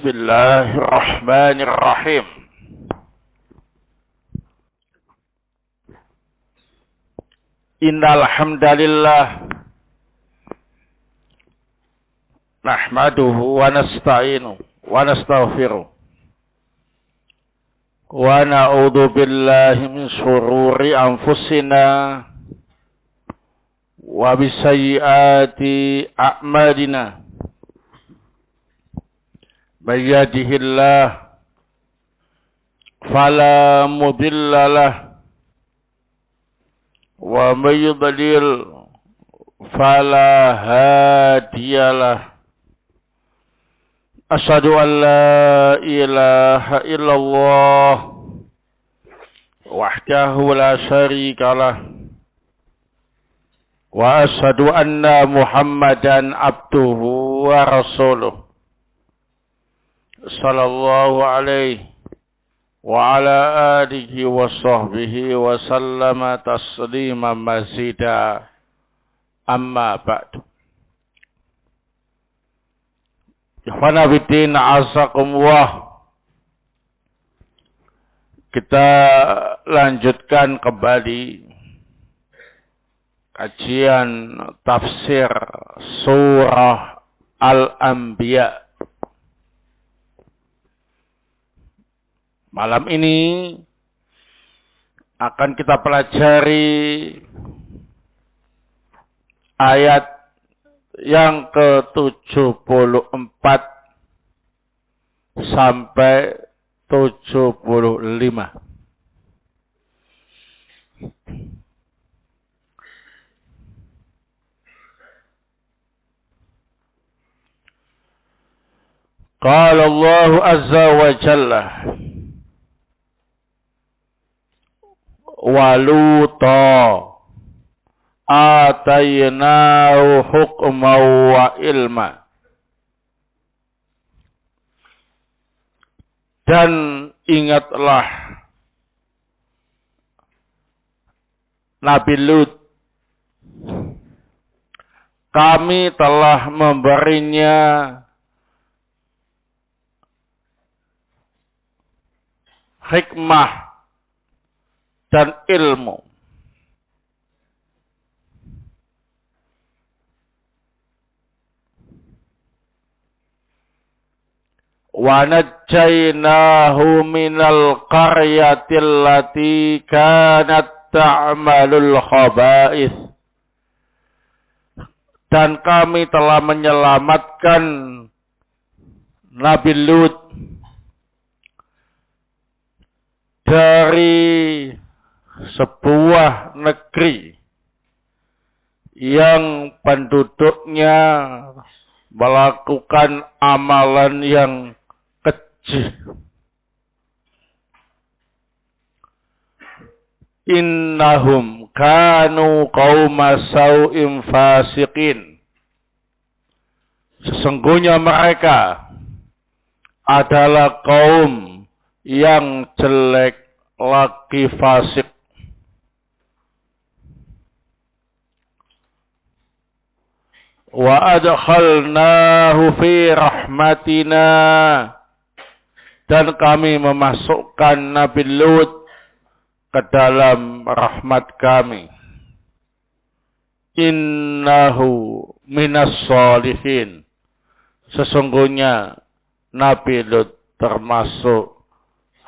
Bismillahirrahmanirrahim. Innal hamdalillah nahmaduhu wa nasta'inu wa nastaghfiruh wa na'udzu billahi min shururi anfusina wa bisayyiati a'malina. May yahdihillahu fala mudilla lahu wa may yudlil fala hadiya lahu. Asyhadu an la ilaha illallah wahdahu la syarika lah wa asyhadu anna Muhammadan abduhu wa rasuluh sallallahu alaihi wa ala alihi wa sahbihi wa sallama tasliman mazida, amma ba'du. Ikhwana fiddin, azakumullah. Kita lanjutkan kembali kajian tafsir surah Al-Anbiya. Malam ini akan kita pelajari ayat yang ke-74 sampai 75. Qala Allah azza wa jalla wa Luta atainahu hukman wa ilma. Dan ingatlah Nabi Lut, kami telah memberinya hikmah dan ilmu. Wa najjaynahu minal qaryatil lati kanat ta'malul khaba'ith. Dan kami telah menyelamatkan Nabi Lut dari sebuah negeri yang penduduknya melakukan amalan yang keji. Innahum kanu qauma sau'in fasiqin. Sesungguhnya mereka adalah kaum yang jelek, lagi fasik. Wa adkhalnahu fi rahmatina. Dan kami memasukkan Nabi Lut ke dalam rahmat kami. Innahu minas sholihin. Sesungguhnya Nabi Lut termasuk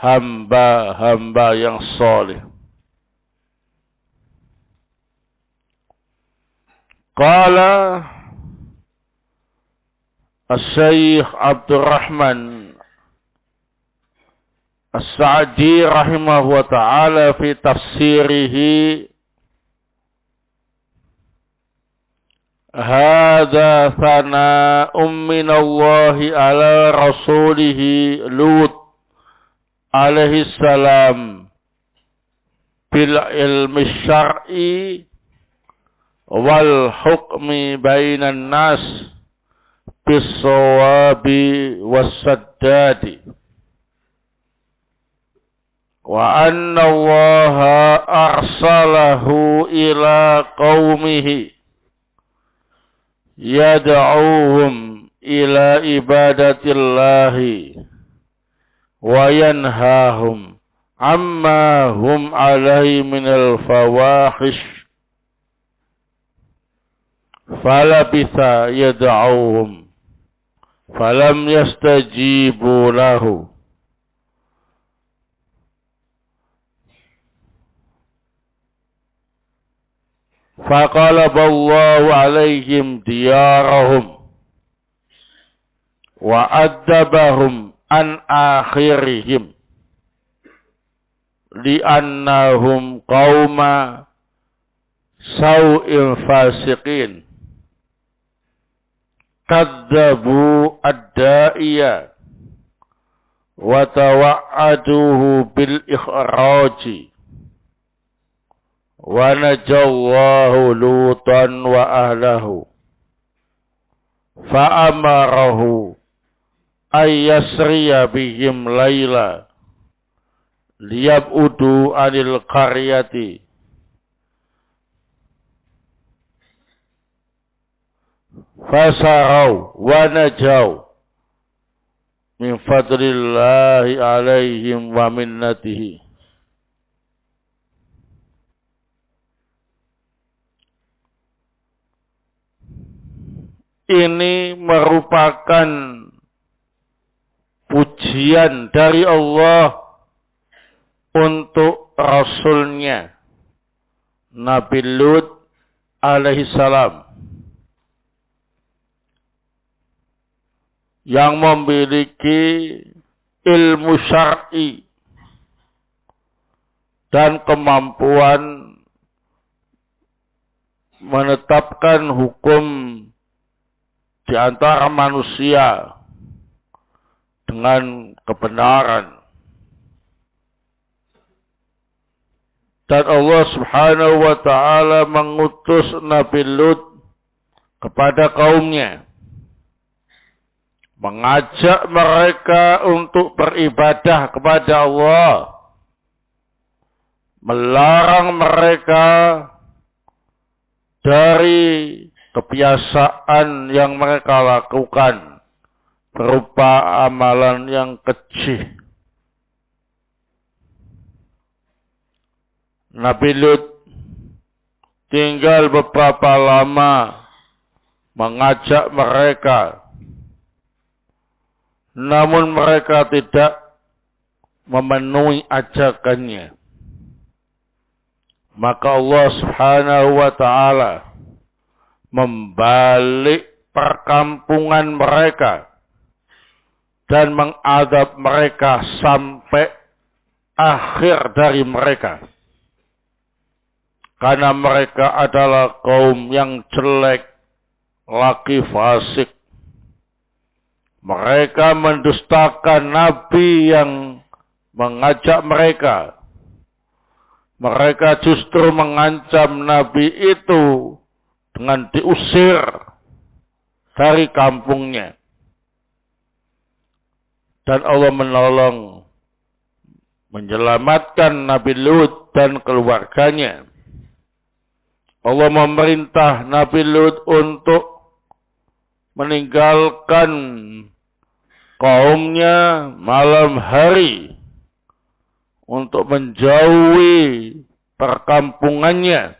hamba-hamba yang soleh. Qala As-Syaikh Abdurrahman As-Sa'di rahimahu wa ta'ala fi tafsirihi, hadza thana'un minallahi ala rasulihi Lut alaihi salam bil ilmi syar'i wal hukmi bainan nas bis sawabi was saddadi, wa anna Allaha arsalahu ila qaumihi yad'uuhum ila ibadatillahi wa yanhahum amma hum alaihi minal fawahish falabitha yad'uhum falam yastajibu lahu faqalaballahu alaihim diyarahum wa addabahum an akhirihim li'annahum qauma saw'in fasiqin kadzabu ad-da'iya wa tawa'aduhu bil ikhraji wa najallahu lutan wa ahlahu fa'amarahu ay yasriya bihim layla liyab'udu anil qaryati fasarau wa najau min fadlillahi alaihim wa minnatihi. Ini merupakan pujian dari Allah untuk Rasulnya Nabi Lut alaihi salam yang memiliki ilmu syar'i dan kemampuan menetapkan hukum di antara manusia dengan kebenaran. Dan Allah Subhanahu wa ta'ala mengutus Nabi Lut kepada kaumnya, mengajak mereka untuk beribadah kepada Allah, melarang mereka dari kebiasaan yang mereka lakukan berupa amalan yang keji. Nabi Lut tinggal beberapa lama mengajak mereka, namun mereka tidak memenuhi ajakannya. Maka Allah Subhanahu wa ta'ala membalik perkampungan mereka dan mengadab mereka sampai akhir dari mereka. Karena mereka adalah kaum yang jelek, laki fasik. Mereka mendustakan Nabi yang mengajak mereka. Mereka justru mengancam Nabi itu dengan diusir dari kampungnya. Dan Allah menolong, menyelamatkan Nabi Lut dan keluarganya. Allah memerintah Nabi Lut untuk meninggalkan kaumnya malam hari untuk menjauhi perkampungannya.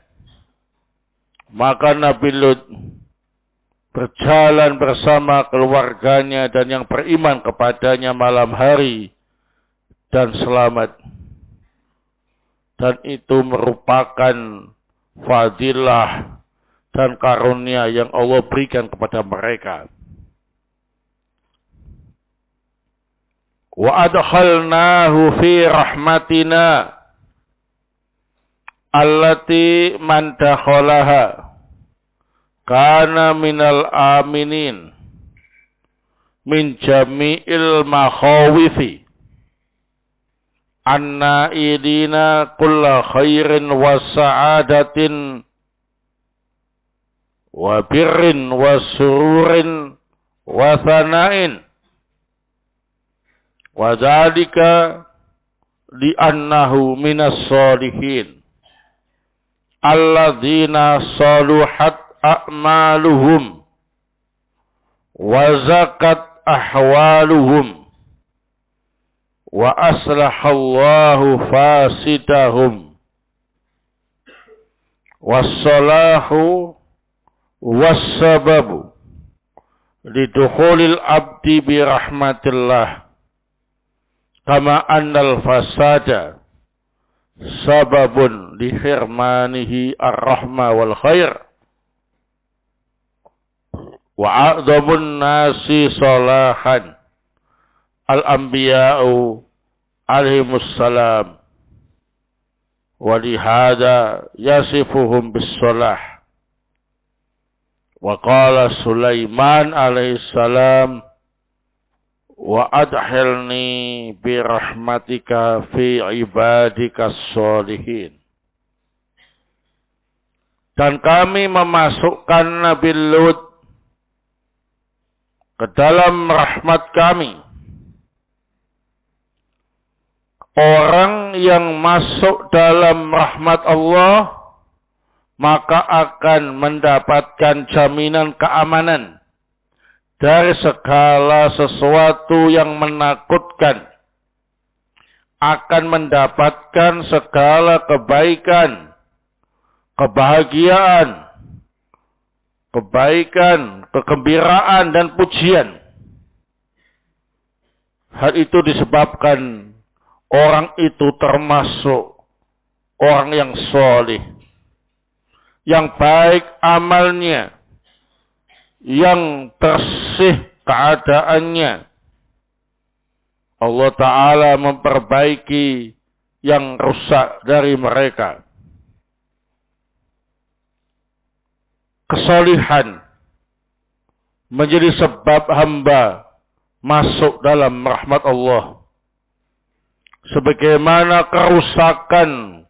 Maka Nabi Lut berjalan bersama keluarganya dan yang beriman kepadanya malam hari dan selamat. Dan itu merupakan fadilah dan karunia yang Allah berikan kepada mereka. Wa adkhalnahu fi rahmatina allati man dakhalaha kana minal aminin min jami'il makhawifi anna idina kulla khairin wa sa'adatin wa birrin wa sururin wa thana'in wa dzalika li'annahu minas sholihin alladzina saluhat a'maluhum wa zakat ahwaluhum wa aslahallahu fasidahum wassalahu wassababu lidukhulil abdi birahmatillah kama annal fasada sababun lihirmanihi ar-rahma wal khair wa a'dhamun nasi salahan al-anbiya'u alaihimussalam wa lihada yasifuhum bis-salah wa qala Sulaiman alaihissalam wa adkhilni bi rahmatika fi ibadika sholihin. Dan kami memasukkan Nabi Lut ke dalam rahmat kami. Orang yang masuk dalam rahmat Allah maka akan mendapatkan jaminan keamanan dari segala sesuatu yang menakutkan, akan mendapatkan segala kebaikan, kebahagiaan, kegembiraan dan pujian. Hal itu disebabkan orang itu termasuk orang yang soleh, yang baik amalnya, yang bersih keadaannya. Allah Ta'ala memperbaiki yang rusak dari mereka. Kesolihan menjadi sebab hamba masuk dalam rahmat Allah. Sebagaimana kerusakan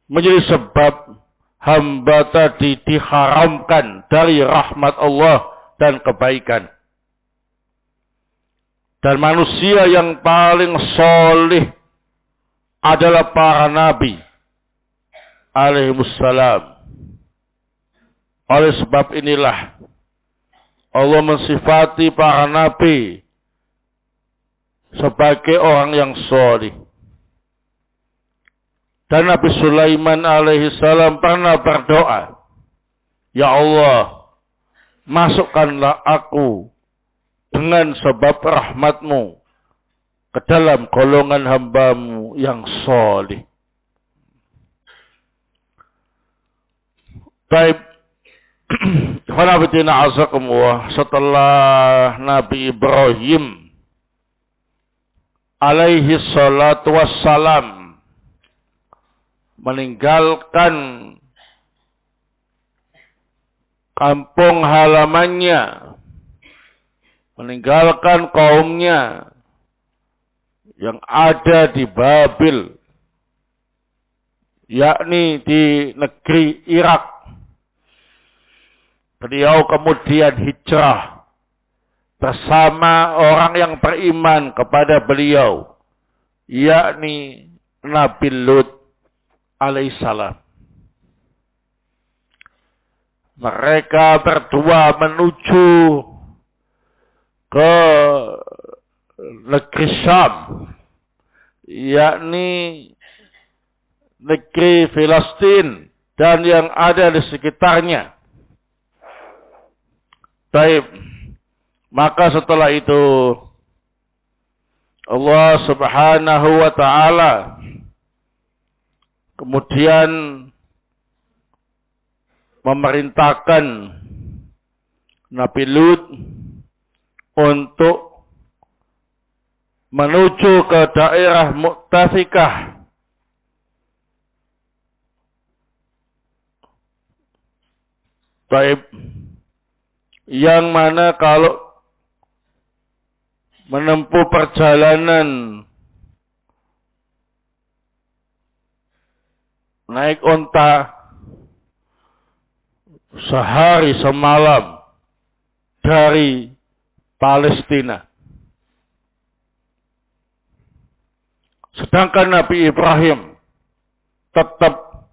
menjadi sebab hamba tadi diharamkan dari rahmat Allah dan kebaikan. Dan manusia yang paling soleh adalah para nabi alaihimussalam. Oleh sebab inilah Allah mensifati para nabi sebagai orang yang soleh. Dan Nabi Sulaiman alaihissalam pernah berdoa, Ya Allah, masukkanlah aku dengan sebab rahmatmu ke dalam golongan hambamu yang soleh. Baik, setelah Nabi Ibrahim alaihi salatu wassalam meninggalkan kampung halamannya, meninggalkan kaumnya yang ada di Babil, yakni di negeri Irak. Beliau kemudian hijrah bersama orang yang beriman kepada beliau, yakni Nabi Lut alaihissalam. Mereka berdua menuju ke negeri Syam, yakni negeri Filistin dan yang ada di sekitarnya. Baik, maka setelah itu Allah Subhanahu wa ta'ala kemudian memerintahkan Nabi Lut untuk menuju ke daerah Mu'tafikah. Baik, yang mana kalau menempuh perjalanan naik onta sehari semalam dari Palestina. Sedangkan Nabi Ibrahim tetap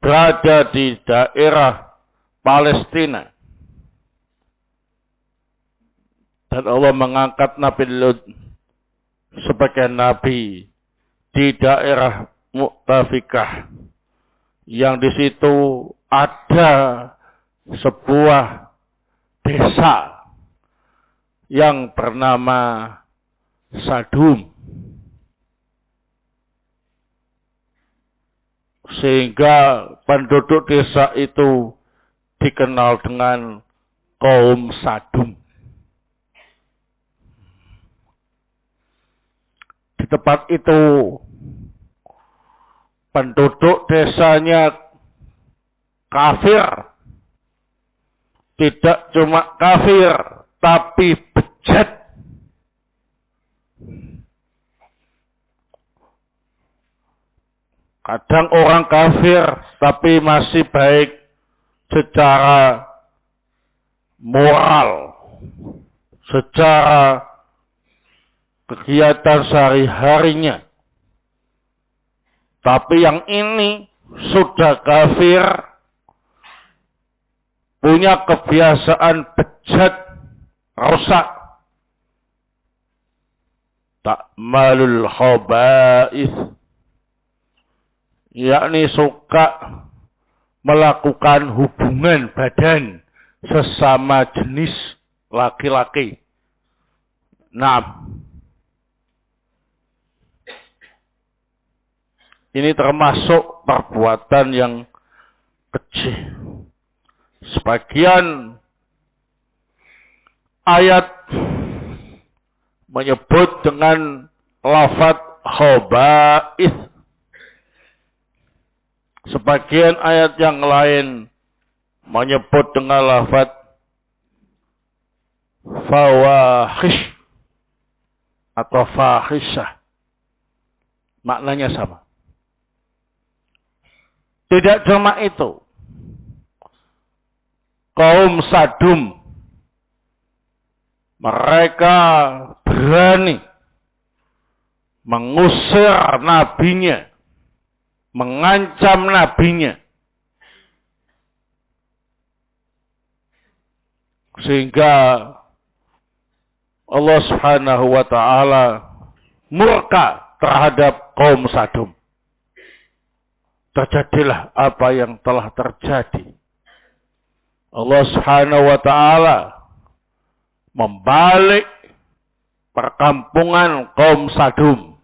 berada di daerah Palestina. Dan Allah mengangkat Nabi Lut sebagai nabi di daerah Mu'tafikah, yang di situ ada sebuah desa yang bernama Sadum. Sehingga penduduk desa itu dikenal dengan kaum Sadum. Di tempat itu penduduk desanya kafir. Tidak cuma kafir, tapi bejat. Kadang orang kafir, tapi masih baik secara moral, secara kegiatan sehari-harinya. Tapi yang ini sudah kafir, punya kebiasaan bejat, rusak. Ta'malul khaba'ith, yakni suka melakukan hubungan badan sesama jenis laki-laki. Nah, ini termasuk perbuatan yang keji. Sebagian ayat menyebut dengan lafaz khaba'ith. Sebagian ayat yang lain menyebut dengan lafaz fawahish atau fahisyah. Maknanya sama. Tidak cuma itu. Kaum Sadum, mereka berani mengusir nabinya, mengancam nabinya, sehingga Allah Subhanahu wa taala murka terhadap kaum Sadum. Terjadilah apa yang telah terjadi. Allah Subhanahu wa taala membalik perkampungan kaum Sadum,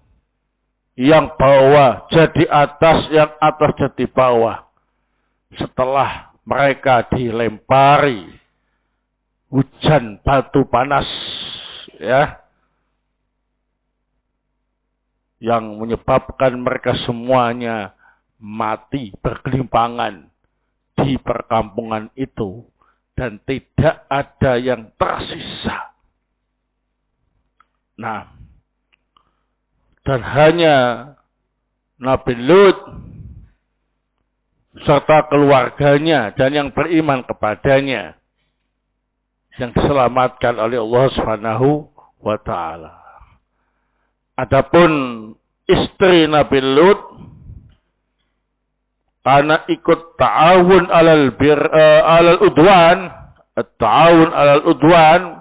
yang bawah jadi atas, yang atas jadi bawah. Setelah mereka dilempari hujan batu panas, ya, yang menyebabkan mereka semuanya mati bergelimpangan di perkampungan itu, dan tidak ada yang tersisa. Nah, dan hanya Nabi Lut serta keluarganya dan yang beriman kepadanya yang diselamatkan oleh Allah Subhanahu wa taala. Adapun istri Nabi Lut, karena ikut ta'awun alal udwan, ta'awun alal udwan,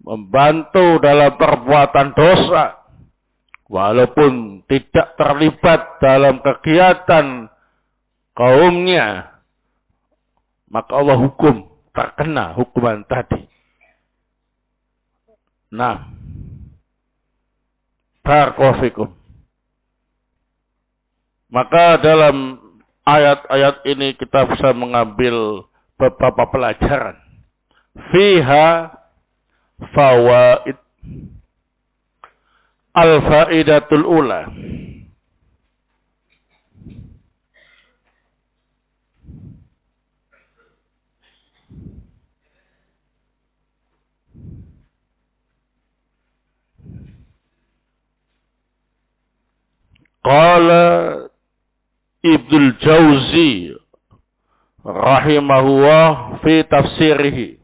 membantu dalam perbuatan dosa, walaupun tidak terlibat dalam kegiatan kaumnya, maka Allah hukum, terkena hukuman tadi. Nah, barakallahu fikum. Maka dalam ayat-ayat ini kita bisa mengambil beberapa pelajaran. Fiha fawaid. Al-faidatul ula. Qala Ibnul Jauzi rahimahullah fi tafsirihi.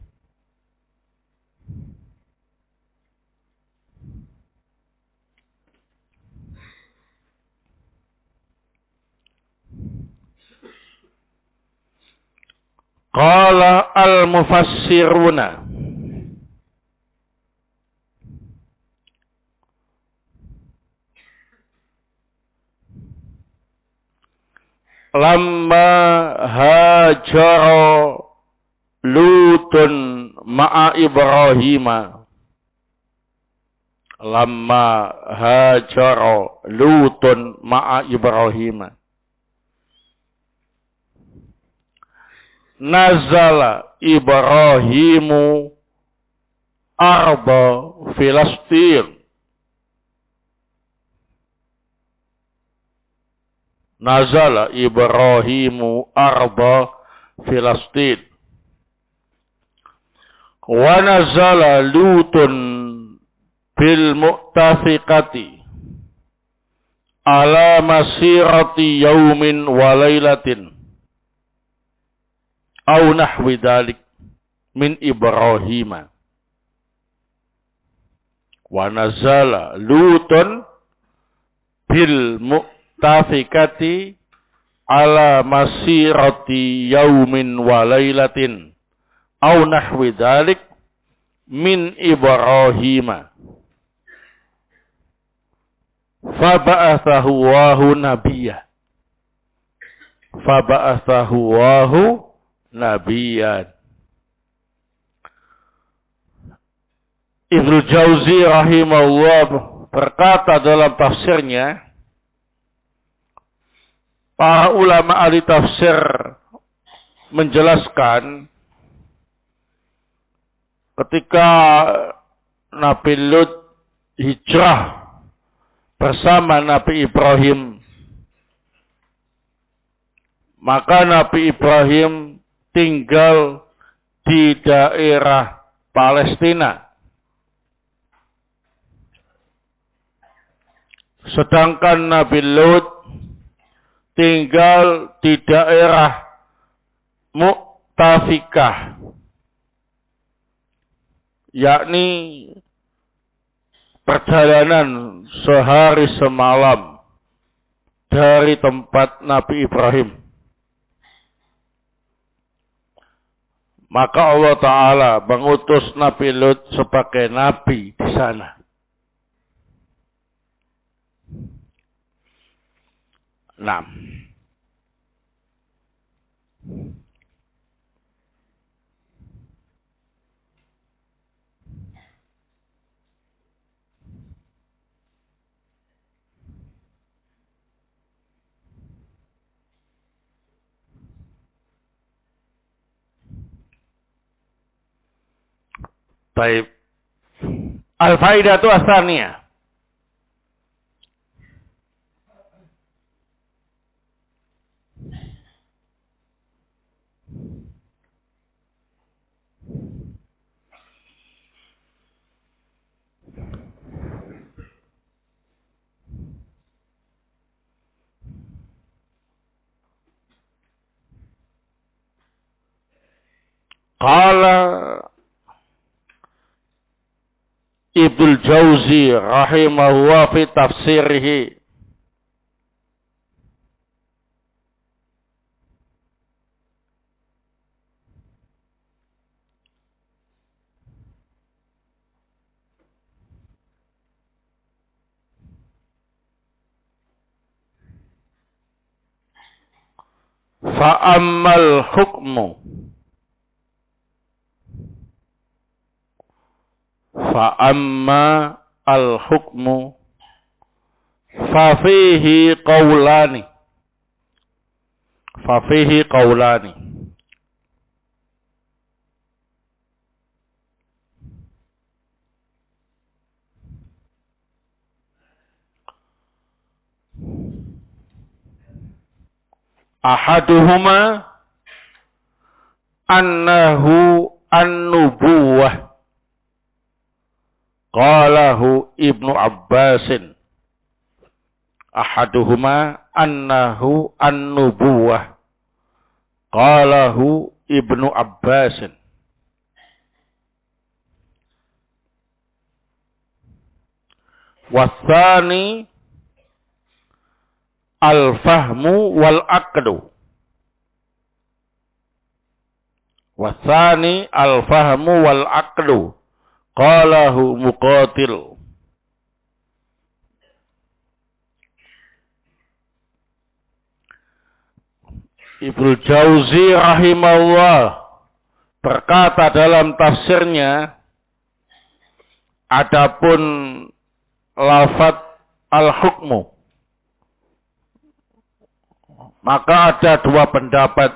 Qala al-mufassiruna lamma hajara Lutun ma'a Ibrahima. Lamma hajara Lutun ma'a Ibrahima. Nazala Ibrahimu arba Filastin. Nazala Ibrahimu arba Filastin. Wa nazala Lutun bil mu'tafiqati ala masirati yaumin wa lailatin aw nahwi dzalik min Ibrahim. Wa nazala Lutun bil mu'tafiqati ala masirati yaumin wa lailatin aw nahwi dzalik min Ibrahim. Faba'athahu Allahu nabiyya. Faba'athahu Allahu nabiyyan. Ibnu Jauzi rahimahullah berkata dalam tafsirnya, para ulama ahli tafsir menjelaskan ketika Nabi Lut hijrah bersama Nabi Ibrahim, maka Nabi Ibrahim tinggal di daerah Palestina. Sedangkan Nabi Lut tinggal di daerah Mu'tafikah, yakni perjalanan sehari semalam dari tempat Nabi Ibrahim. Maka Allah Ta'ala mengutus Nabi Lut sebagai nabi di sana. Nah, baik. Al-Faidatu As-Tsaniyah. Qala Ibnu Jauzi rahimahullah fi tafsirihi, fa ammal hukmu fa amma al-hukmu fa fihi qawlani ahaduhuma annahu an-nubuwah qalahu Ibnu Abbasin. Ahaduhuma annahu an-nubuwah qalahu Ibnu Abbasin. Wathani al-fahmu wal aqdu. Wathani al-fahmu wal aqdu qalahu Muqatil. Ibnu Jauzi rahimahullah berkata dalam tafsirnya, adapun lafaz al-hukmu, maka ada dua pendapat.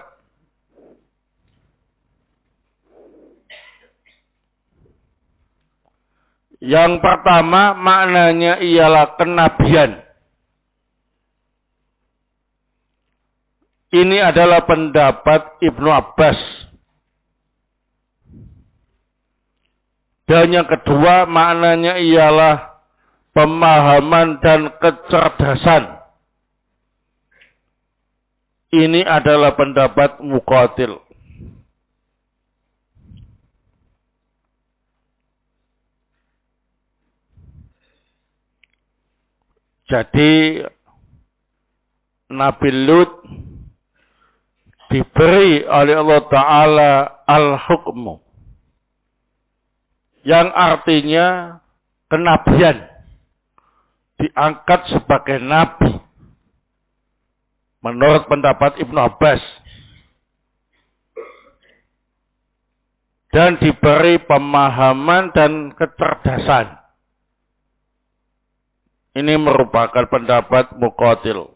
Yang pertama maknanya ialah kenabian. Ini adalah pendapat Ibnu Abbas. Dan yang kedua maknanya ialah pemahaman dan kecerdasan. Ini adalah pendapat Muqatil. Jadi Nabi Lut diberi oleh Allah Ta'ala al-hukmu, yang artinya kenabian, diangkat sebagai nabi menurut pendapat Ibnu Abbas, dan diberi pemahaman dan kecerdasan. Ini merupakan pendapat Muqatil.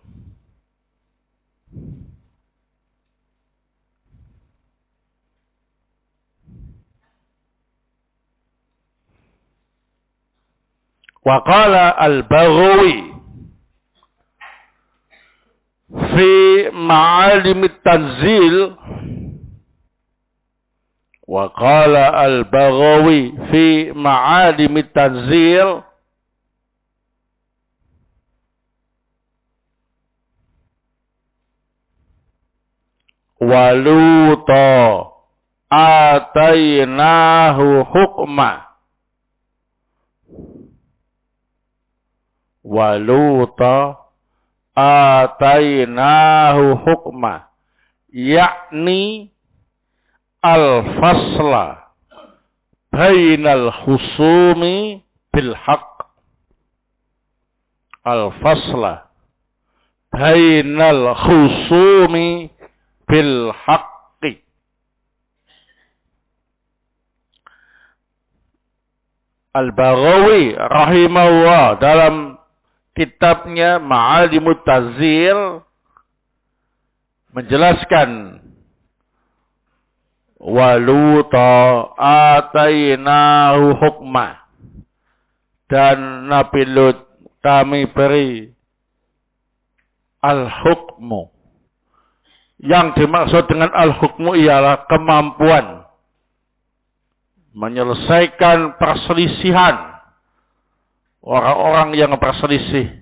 Wa qala al-Baghawi fi ma'alim at-tanzil, wa qala al-Baghawi fi ma'alim at-tanzil, waluta atainahu hukma, waluta atainahu hukma, yakni al-fasla bainal khusumi bil haqq, al-fasla bainal khusumi bil haqqi. Al-Baghawi rahimahullah dalam kitabnya Ma'alimut Tanzil menjelaskan, waluta atainahu hukma, dan Nabi Lut kami beri al-hukmu. Yang dimaksud dengan al-hukmu ialah kemampuan menyelesaikan perselisihan orang-orang yang berselisih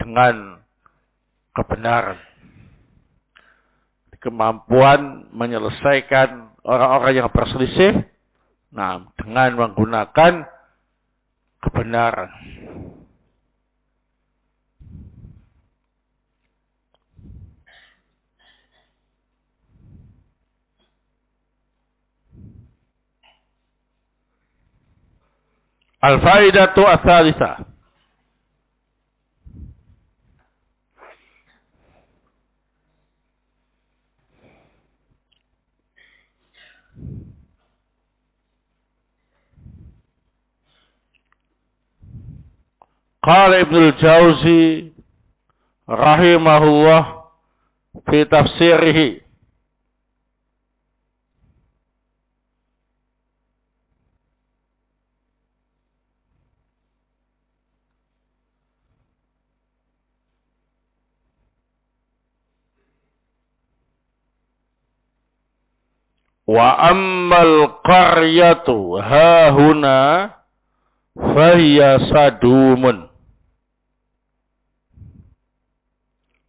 dengan kebenaran. Kemampuan menyelesaikan orang-orang yang berselisih, dengan menggunakan kebenaran. Al-faidatu ats-tsalitsah. Qala Ibnu Jauzi rahimahullah fi tafsirihi, wa ammal qaryatu hahuna fahiya sadumun,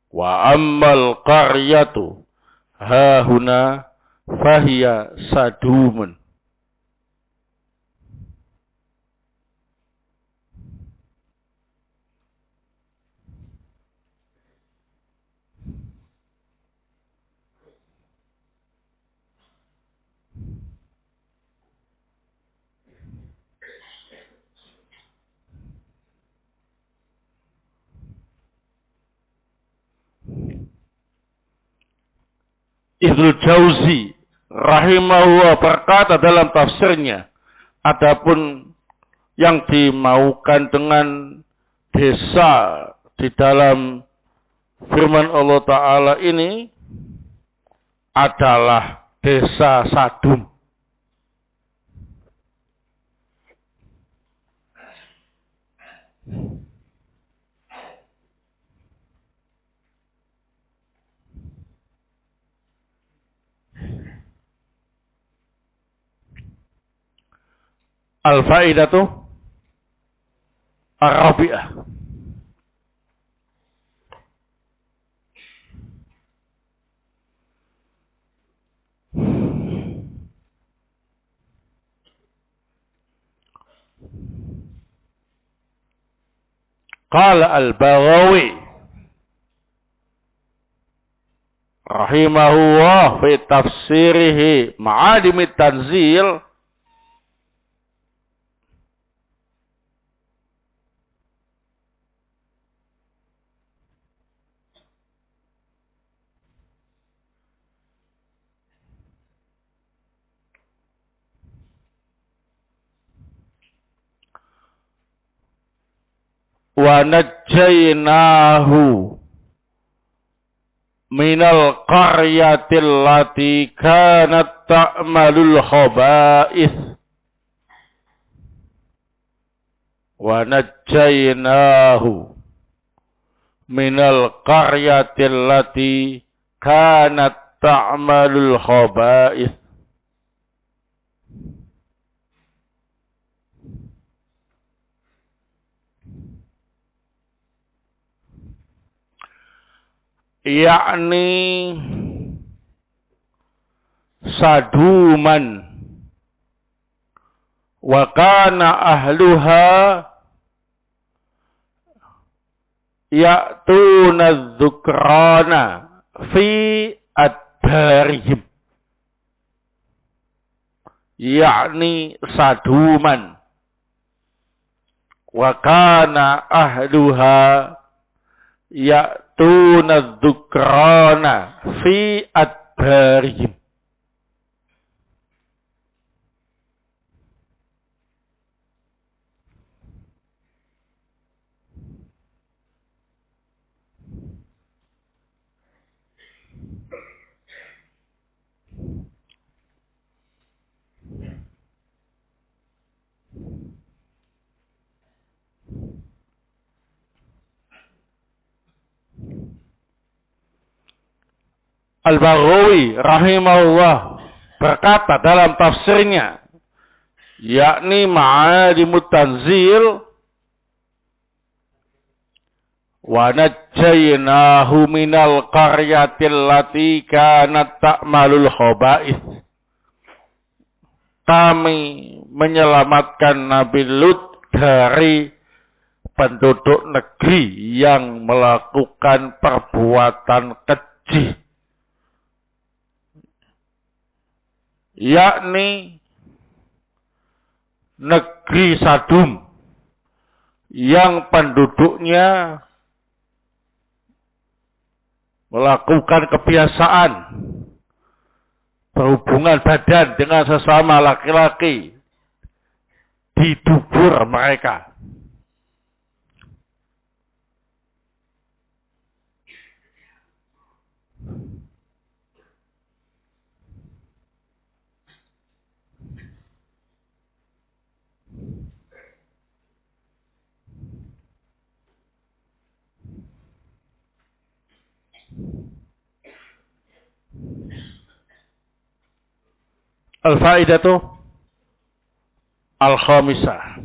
wa ammal qaryatu hahuna fahiya sadumun. Ibnu Jauzi rahimahullah berkata dalam tafsirnya, adapun yang dimaukan dengan desa di dalam firman Allah Ta'ala ini adalah desa Sadum. Al-Faidatu Ar-Rabi'ah. Qala Al-Baghawi rahimahullah fi tafsirihi Ma'alimit Tanzil, wa najjaynahu minal qaryatil lati kanat ta'malul khaba'ith wa najjaynahu minal qaryatil lati kanat ta'malul khaba'ith. Yakni Saduman wa kana ahluha ya'tuna dzukrana fi adbarihim, yakni Saduman wa kana ahluha ya'tuna dzukrana fi adbarihim. Al-Baghawi rahimahullah berkata dalam tafsirnya, yakni Ma'alimut Tanzil, wa najjaynahu minal qaryatil lati kanat ta'malul khaba'ith. Kami menyelamatkan Nabi Lut dari penduduk negeri yang melakukan perbuatan keji, yakni negeri Sadum yang penduduknya melakukan kebiasaan berhubungan badan dengan sesama laki-laki di dubur mereka. Al-Faidatu Al-Khamisah.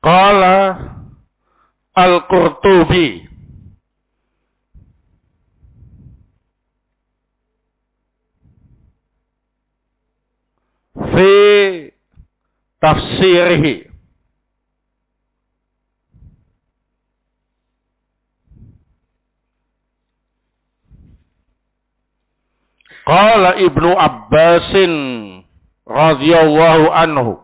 Qala Al-Qurtubi fi tafsirihi qala Ibnu Abbasin radhiyallahu anhu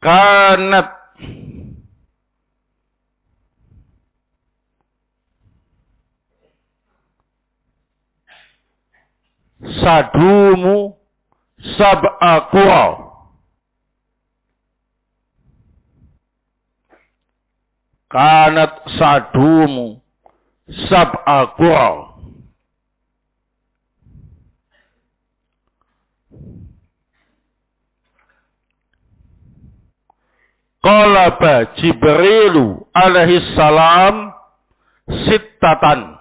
kanat sadumu sab'a qura kanat sadumu sab'a qura qalaba Jibrilu alaihi salam sittatan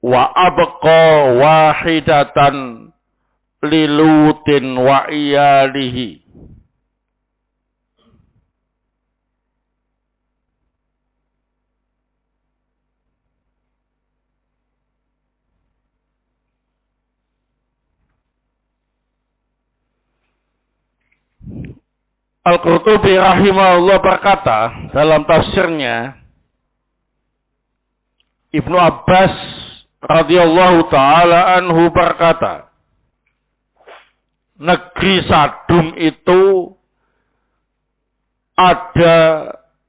wa abqa wahidatan lilutin wa iyalihi Al-Qurtubi rahimahullah berkata dalam tafsirnya, Ibnu Abbas radhiyallahu taala anhu berkata, negeri Sadum itu ada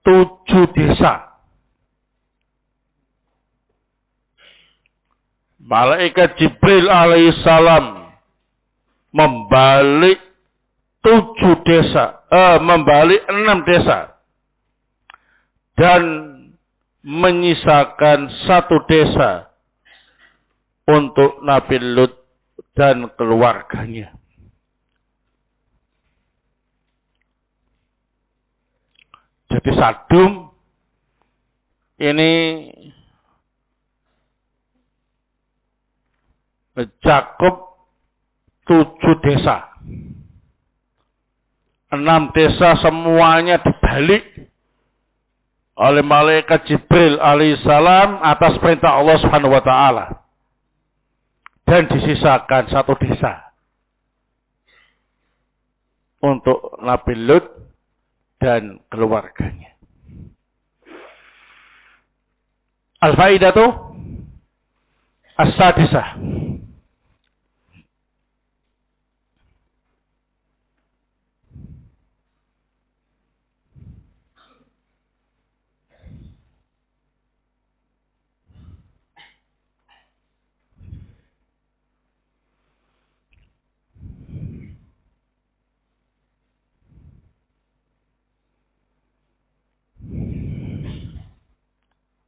7 desa. Malaikat Jibril alaihissalam membalik 7 desa, membalik 6 desa dan menyisakan 1 desa untuk Nabi Lut dan keluarganya. Jadi Sadum ini mencakup 7 desa. 6 desa semuanya dibalik oleh malaikat Jibril alaihissalam atas perintah Allah Subhanahu wa taala. Dan disisakan 1 desa untuk Nabi Lut dan keluarganya. Al-Faidatu As-Sadisah.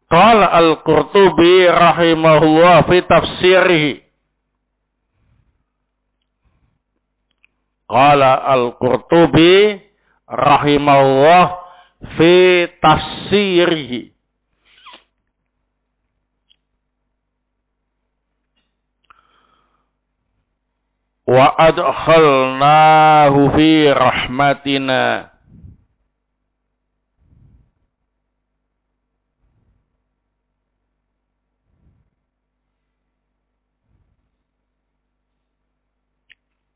Qala Al-Qurtubi rahimahullah fi tafsirihi. Qala Al-Qurtubi rahimahullah fi tafsirihi. Wa adkhalnahu fi rahmatina.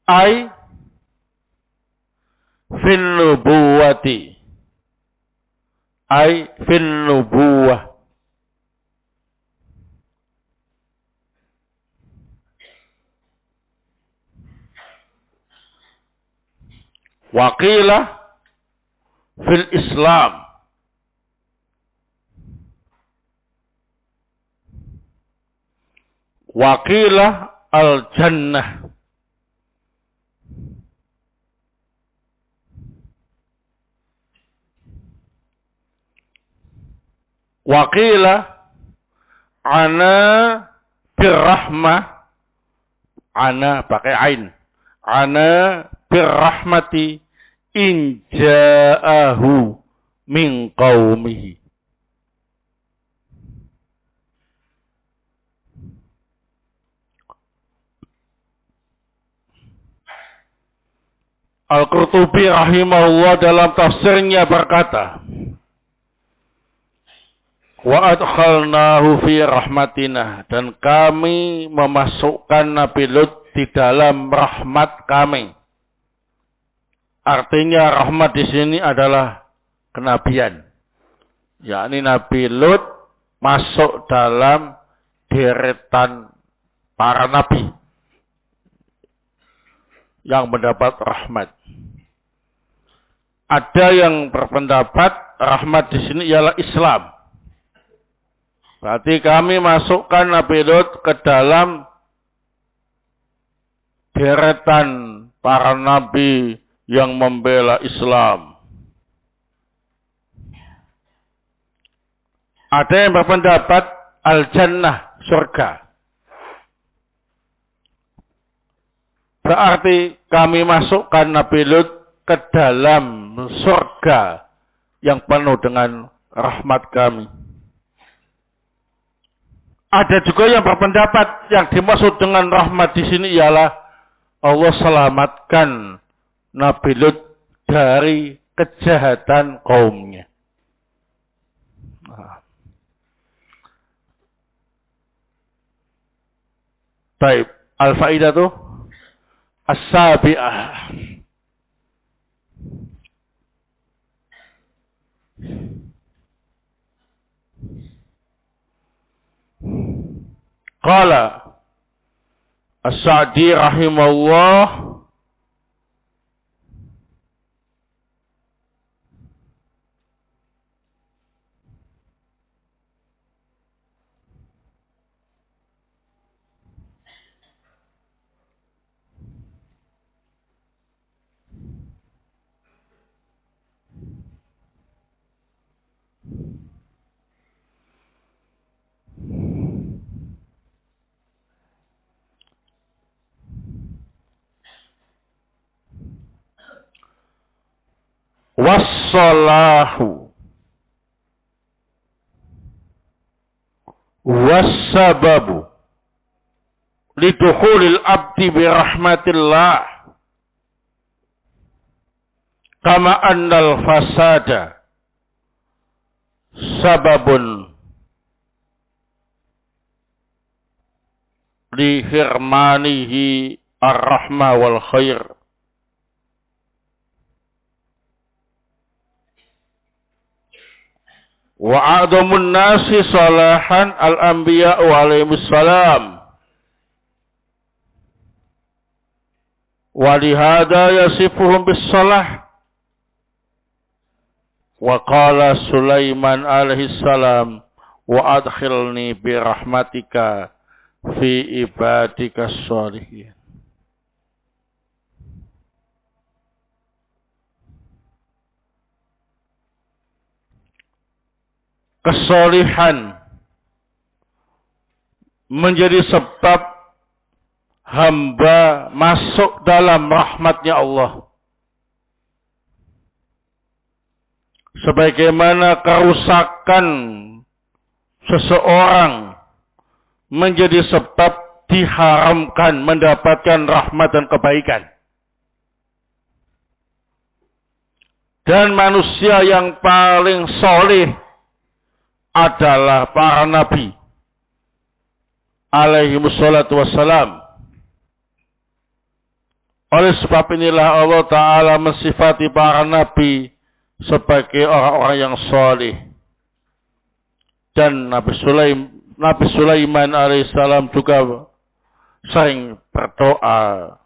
Ai fin nubuwati, ai fin nubuwah, waqila fil Islam, waqila al jannah, Waqila ana birrahmah, ana pakai ain, ana birrahmati in ja'ahu min qaumihi. Al-Qurtubi rahimahullah dalam tafsirnya berkata, wa adkhalnahu fi rahmatina, dan kami memasukkan Nabi Lut di dalam rahmat kami. Artinya rahmat di sini adalah kenabian. Yakni Nabi Lut masuk dalam deretan para nabi yang mendapat rahmat. Ada yang berpendapat rahmat di sini ialah Islam. Berarti kami masukkan Nabi Lut ke dalam deretan para nabi yang membela Islam. Ada yang berpendapat al-jannah, surga. Berarti kami masukkan Nabi Lut ke dalam surga yang penuh dengan rahmat kami. Ada juga yang berpendapat yang dimaksud dengan rahmat di sini ialah Allah selamatkan Nabi Lut dari kejahatan kaumnya. Baik, al-faidah tuh as-sabi'ah. Qala As-Sa'di rahimahullah, wassalahu wassababu lidukhulil abdi birahmatillah kama annal fasada sababun lihirmanihi ar-rahmah wal khair. Wa a'damun nasi salahan al-anbiya'u alaihissalam. Wa lihada yasifuhum bis-salah. Wa qala Sulaiman alaihissalam, wa adkhilni bi rahmatika fi ibadika sholihin. Kesolihan menjadi sebab hamba masuk dalam rahmatnya Allah. Sebagaimana kerusakan seseorang menjadi sebab diharamkan mendapatkan rahmat dan kebaikan. Dan manusia yang paling soleh adalah para nabi alaihimussalatu wassalam. Oleh sebab inilah Allah Ta'ala mensifati para nabi sebagai orang-orang yang soleh. Dan Nabi Sulaiman alaihissalam juga sering berdoa,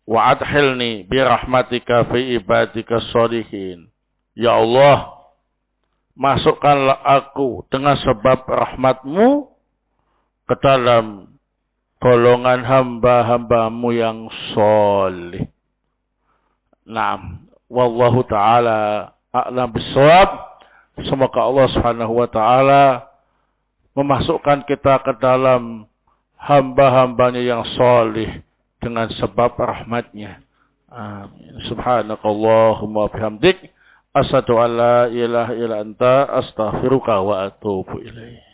wa adkhilni bi rahmatika fi ibadika sholihin. Ya Allah, masukkanlah aku dengan sebab rahmatmu ke dalam golongan hamba-hambamu yang soleh. Naam, wallahu ta'ala a'lam bissawab. Semoga Allah Subhanahu wa taala memasukkan kita ke dalam hamba-hambanya yang salih dengan sebab rahmatnya. Amin. Subhanakallahumma bihamdik asyhadu an la ilaha illa anta astaghfiruka wa atubu ilaik.